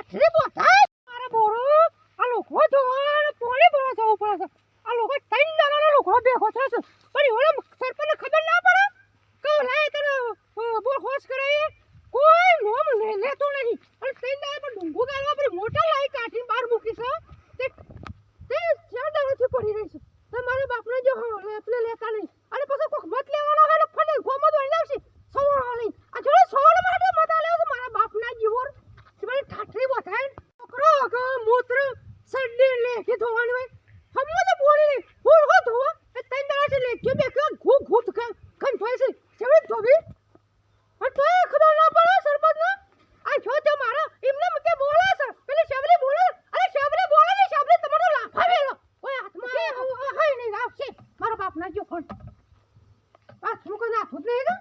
ઠાઠરી બોથાય મારા બોરો આ લોકો જોવાને પોણી ભરા જવું પડે છે આ લોકો ત્રણ દાડાનો લોકો ભેગો થશે પણ ઓલા સરપંચને ખબર ના પડે કે લાય તને બોર હોશ કરાય કોઈ નોમ લેતો નહીં અને ત્રણ દાડા પર ડુંગુ ગાલવા પર મોટા લાઈ કાઢીને બહાર મૂકી છે તે ચાર દાડાથી પડી રહી છે તો મારા બાપને જો એટલે લેતા નહીં અને પછી કોક મત લેવાનો હોય ને ફને ગોમો દોઈ લાવશે સવાળવા લઈ આ જોડે સવાળ માટે મત આલ્યો છે મારા બાપના જીવોર મારી ઠાઠરી બોથાય છોકરો કે મૂત્ર સડ્ડી લે કે ધોવાની હોય હમો તો બોલી હું હો ધોવા એ ત્રણ દાડાથી લે કે બે કે ઘૂ ઘૂટ કન થાય છે કેવી ધોવી અને તો ખબર ના પડે સરપંચને આ જો તે મારા એમને મકે બોલે છે પેલી શેવલી બોલે અરે શેવલી બોલે ને શેવલી તમારો લાફાવેલો ઓય હાથમાં હાય નહીં રાખશે મારા બાપના જો ફોન આ શું કો ના ફૂટ નહીં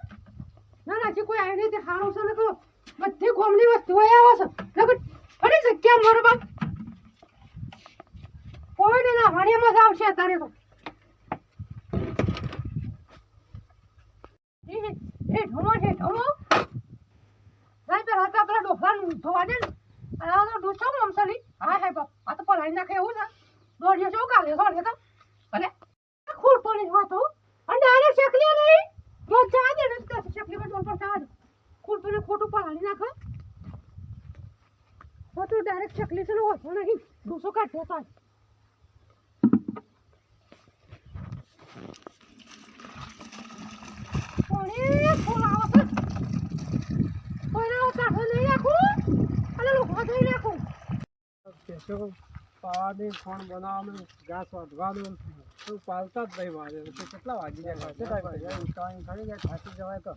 ના ના જે કોઈ આવી નહીં તે ખાણો છે ને તો બધી ગોમની વસ્તુ આવે છે લગન ફરી જગ્યા મારો બાપ કોઈ ને ના વાણીમાં જ આવશે તારે તો એ ઢોમો છે ઢોમો જાય પેલા તો પેલા ડોફાનું ધોવા દે ને આ તો ડોસો મમસલી હા હે બાપ આ તો પલાઈ નાખે એવું છે દોડ્યો છો કાલે સોડે તો ભલે ખૂટતો નહીં હોતો અને ડાયરેક્ટ શેકલી નહીં જો જા દે ને તો શેકલી માં ડોલ પર જા દે ખૂટતો ને ખોટું પલાળી નાખે તો તું ડાયરેક્ટ શેકલી છે હોતો નહીં ડોસો કાઢે તો પાવાની ફોન બનાવવાનું ઘાસ વાઢવાનું તું પાલતા જ નહીં મારે તો કેટલા વાગી જાય ટાઈમ ખરી જાય થાકી જવાય તો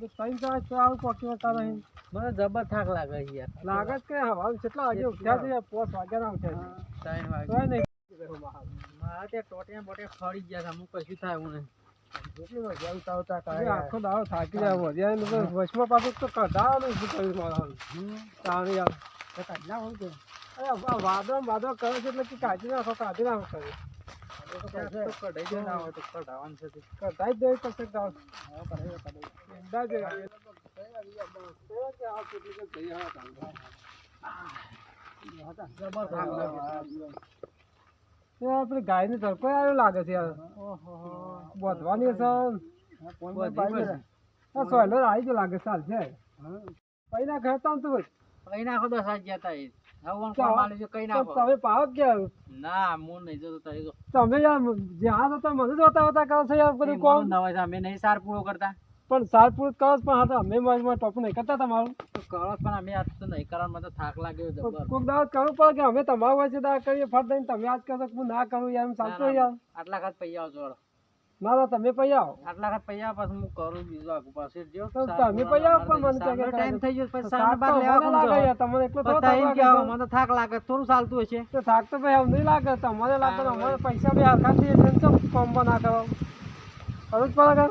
ટાઈમ તો આવું પહોંચી વળતા નહીં મને જબર થાક લાગે યાર લાગે જ કે હવે કેટલા વાગે ઉઠ્યા છે 5 વાગ્યાના ઉઠ્યા છે 3 વાગે તોય નહીં મારા ત્યાં ટોટિયા બોટિયા ખડી ગયા છે અમુક કશું થાય એવું નહીં કેટલી મજા ઉતાવતા કાંઈ આખો દાડો થાકી જાય વધ્યા ને વચમાં પાછું તો કઢાવાનું શું કર્યું મારા તાણી આવે તો કાઢી નાખો કે અરે વાદો કરે છે એટલે કે કાઢી નાખો કાઢી નાખો કરે કઢાઈ જાય ના હોય તો કઢાવાનું છે કઢાઈ દે પછી આપડે ગાય ની ધરકો આવ્યો લાગે છે યાર બોધવાની છે સોયલો આવી ગયો લાગે ચાલ છે પૈના ખેતા તું કઈ નાખો તો સાજ જતા એ હવન કોણ માલી જો કઈ નાખો તમે પાવ કે ના મૂળ નહીં જતો તારી તો તમે યાર જ્યાં તો મને જોતા હોતા કરો છો યાર બધું કોમ નવાય અમે નહીં સાર પૂરો કરતા પણ સાર પૂરો કરો પણ હા તો અમે માં ટોપ નહીં કરતા તમારું તો કરો પણ અમે આજ તો નહીં કરવાનું મને થાક લાગ્યો જબર કોક દાવત કરવું પડે કે અમે તમારું વચ્ચે દા કરીએ ફટ દઈને તમે આજ કરો હું ના કરું યાર એમ ચાલતો યાર આટલા ખાત પૈયા જોડો ના ના તમે પૈયા આવો આટલા ખાત પૈયા પછી હું કરું બીજું આગળ પાસે જો તમે પૈયા આવો પણ મને કે ટાઈમ થઈ ગયો પછી સાર બાર લેવા લાગે યાર તમને એટલો તો ટાઈમ કે મને થાક લાગે થોડું ચાલતું હશે તો થાક તો ભાઈ નહીં લાગે તમને લાગે અમારે પૈસા બી હરખા દઈએ છે કોમ બના કરો કરું જ પડે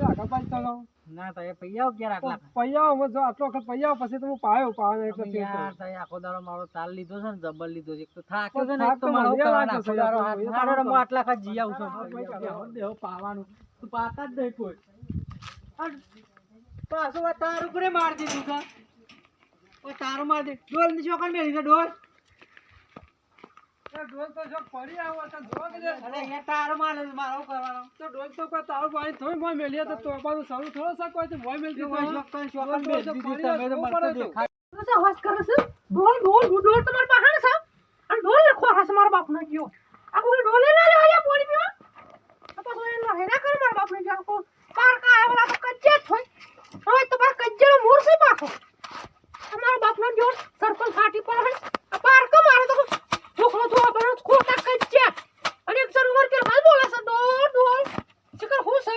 આગળ પાછળ ના તો એ પૈયા ક્યારે આટલા પૈયા જો આટલો વખત પૈયા પછી તો હું પાયો પાયો એટલે યાર તઈ આખો દાડો મારો તાલ લીધો છે ને જબર લીધો છે એક તો થાક છે ને એક તો મારો આખો દાડો હાથ હું આટલા ખાત જી આવું છું દેહો પાવાનું તું પાતા જ નહીં કોઈ પાછો તાર ઉપર માર દીધું છે ઓ તારો માર દે ડોલ ની છોકર મેલી છે ડોલ ડોલ તો જો પડી આવો તો જો કે અરે એ તારો માર મારો કરવાનો તો ડોલ તો કોઈ તારું પાણી થોડી મોય મેલીએ તો તોપાનું સારું થોડો સા કોઈ તો મોય મેલી દીધું છોકર મેલી દીધું તમે તો મરતો દેખાય તો અવાજ કરે છે ડોલ તમાર પાસે છે અને ડોલ લખો હશે મારા બાપનો ગયો આ કોઈ ડોલે ના લેવા પોણી પીવા આ પાછો એ હેરા કરે મારા બાપનો ગયો કો પાર કા આવેલા તો કચ્ચે થોય હવે તો પાર કચ્ચે મૂરસે પાકો તમારા બાપનો ગયો સરપંચ ફાટી પડે આ પાર કા મારે તો છોકરો તો આપણો ખોટા કચ્ચે અને એક સર ઉમર કે હાલ બોલે છે ડોલ ચકર હું છે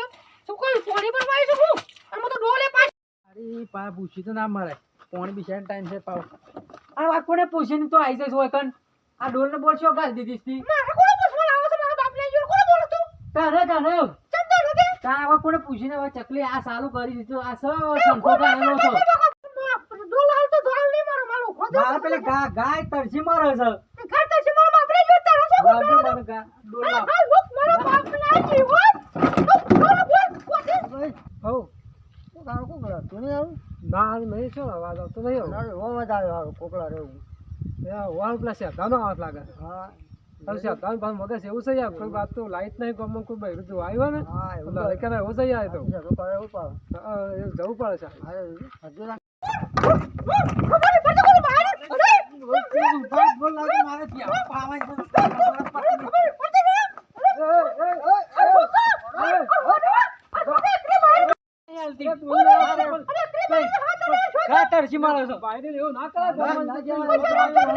શું કોઈ પોણી પર વાઈ છું અને મો તો ડોલે પાસ અરે પા પૂછી તો ના મરે પોણી બિચાર ટાઈમ છે પાવ આ વાત કોને પૂછીને તો આવી જઈશ હોય કન આ ડોલ ને બોલ છો ગાલ દીધી હતી મારે કોને પૂછવા લાવો છે મારા બાપને જોર કોને બોલો તું તારે ચમતો નથી તારા હવે કોને પૂછીને હવે ચકલી આ ચાલુ કરી દીધું આ સૌ સંકો કાઢેલો છો ડોલ હાલ તો ધોળ નહીં મારો માલો ખોદો મારે પેલે ગાય તરસી મારે છે ઘર તો છે મારા બાપને જોર તારો છો વાજો મને ડોલ લાવ હાલ લુક મારા બાપના જીવન ડોલ બોલ કોને હો તો તારું કો કરે તું નહીં આવું ના હાલ નહીં શું અવાજ આવતો નહીં હવે. અવાજ આવ્યો કોકડા રહેવું એ વાળ પેલા શેતાનો અવાજ લાગે છે. હા અરે શેતાન પણ મગજ એવું છે યાર કોઈ વાત તો લાઈટ નહીં ગામમાં કોઈ બૈરું જો આવ્યો ને હા તો લાઈટ કરે એવું છે યાર એ તો એવું કરે એવું પડે હા, એવું જવું પડે છે હજુ ના તરસી મારો છો બાયને એવું ના કરે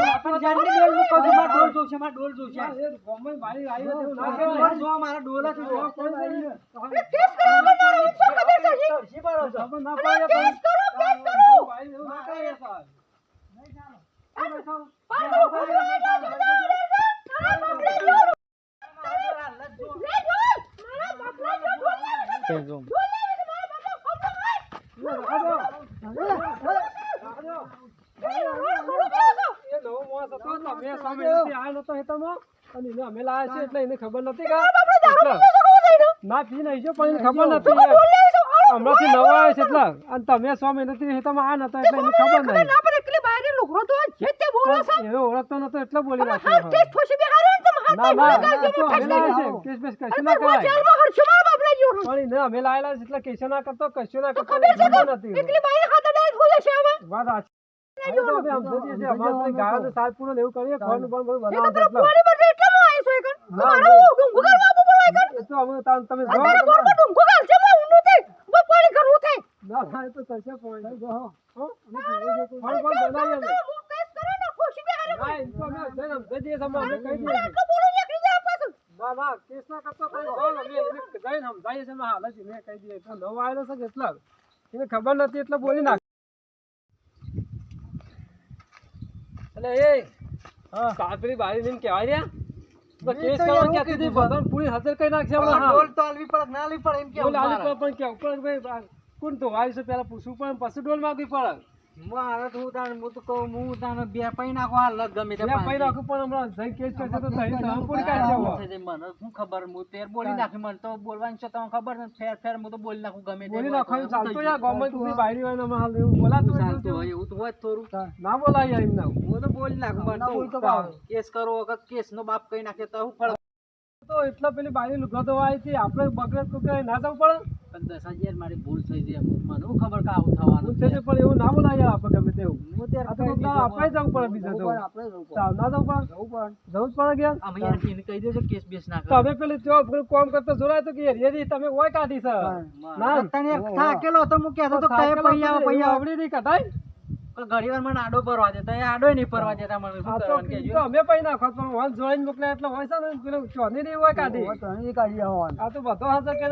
આપણે જાણની ડોલ મૂકો છો માર ડોલ જોશે માર ડોલ જોશે એ ગામમાં બાયરી આવી હોય એવું ના માર કહેવાય. જો મારા ડોલા થી જો કોઈ નહીં. તરસી મારો છો ખબર ના પડે તો બાયરી એવું ના કરે યાર. એ નવો માણસ હતો તમે સામે નથી આયો નતો હેતામાં અને એને અમે લાયા છે એટલે એને ખબર નથી કે એટલે ના પી નહીં જો પણ એને ખબર નથી હમણાંથી નવો આવ્યો છે એટલે અને તમે 100 મહિનાથી હેતામાં આ નતો એટલે એને ખબર નહીં એનો ઓળખતો નતો એટલે બોલી નાખ્યો ના ના તો અમે લાયા છે કેસ બેસ કશું ના કરાય પણ એને અમે લાયેલા છે એટલે કેસ ના કરતો કશું ના કરતો એને ખબર નથી વાત આ હવે તો અમે સમજીએ છીએ અમારે તો ગાયો ને સાત પૂરો ને એવું કરીએ ખવાનું પણ બધું બનાવવાનું એટલે એ તો અમે તમે જો ના ના એ તો કરશે પણ જો હો પણ બનાવીએ અમે ના એ તો અમે જઈને સમજીએ છીએ અમે કહી દઈએ છીએ ના ના કેસ ના કરતો કઈ જો અમે એને જઈને સમજાવીએ છીએ અમે હાલ જ એને કહી દઈએ તો નવો આવેલો છે એટલે એને ખબર નથી એટલે બોલી નાખ એટલે એ હા કાપરી બારી લઈને કહેવાય રહ્યા તો કેસ કરવા ક્યાંથી હતી બધાને પૂરી હાજર કરી નાખશે હમણાં હા ડોલ તો આલવી પડે ના આલવી પડે એમ ડોલ કે આલી પણ કે ઉપર ભાઈ કોણ તો વાય છે પહેલા પૂછવું પડે પછી ડોલ માંગવી પડે મારે તો હું તો કહું હું તાને બે પૈ નાખો હાલ ગમે તે ત્યાં પૈ રાખું પણ હમણાં જઈ કેસ કરશે તો તઈ તમે પૂરી કાઢશે હવે. મને શું ખબર હું તેર બોલી નાખી મને તો બોલવાની છે તમને ખબર ને ફેર ફેર હું તો બોલી નાખું ગમે તે બોલી નાખવાનું ચાલતું યાર ગમે તું બાયરી હોય ને અમે હાલ એવું બોલાતું હોય ચાલતું હોય એવું તો હોય જ થોડું ના બોલાય યાર એમને હું તો બોલી નાખું મને તો કેસ કરો વખત કેસ નો બાપ કઈ નાખે તો હું ફળ તો એટલા પેલી બાયરી લુગા તો આવી હતી આપણે બગડે તો કે ના જવું પડે 10,000 મારી ભૂલ થઈ ગઈ મને શું ખબર કે આવું થવાનું છે પણ એવું ના બોલાય યાર આપણે ગમે તેવું હું ત્યારે આ તો આપણે જવું પડે બીજે તો આપણે જવું ચાલ ના જવું પડે જવું જ પડે ગયા અમે યાર એને કહી દેજો કેસ બેસ ના કરે તમે પેલી જો કોમ કરતો જોડાય તો કે હેરી તમે ઓય કાઢી છે ના તને થાકેલો તો હું કહેતો તો કઈ પૈયા પૈયા આવડી નહીં કઢાય ઘણી વાર મને આડો પરવા દેતા એ આડો નહીં પરવા દેતા મને શું આ તો કરવાનું કહેજો તો અમે પૈ નાખો પણ વન જોઈને મોકલે એટલે હોય છે ને પેલું ચોની નહીં હોય કાઢી તો અહીં કાઢી આવવાનું આ તો બધો હાજર કે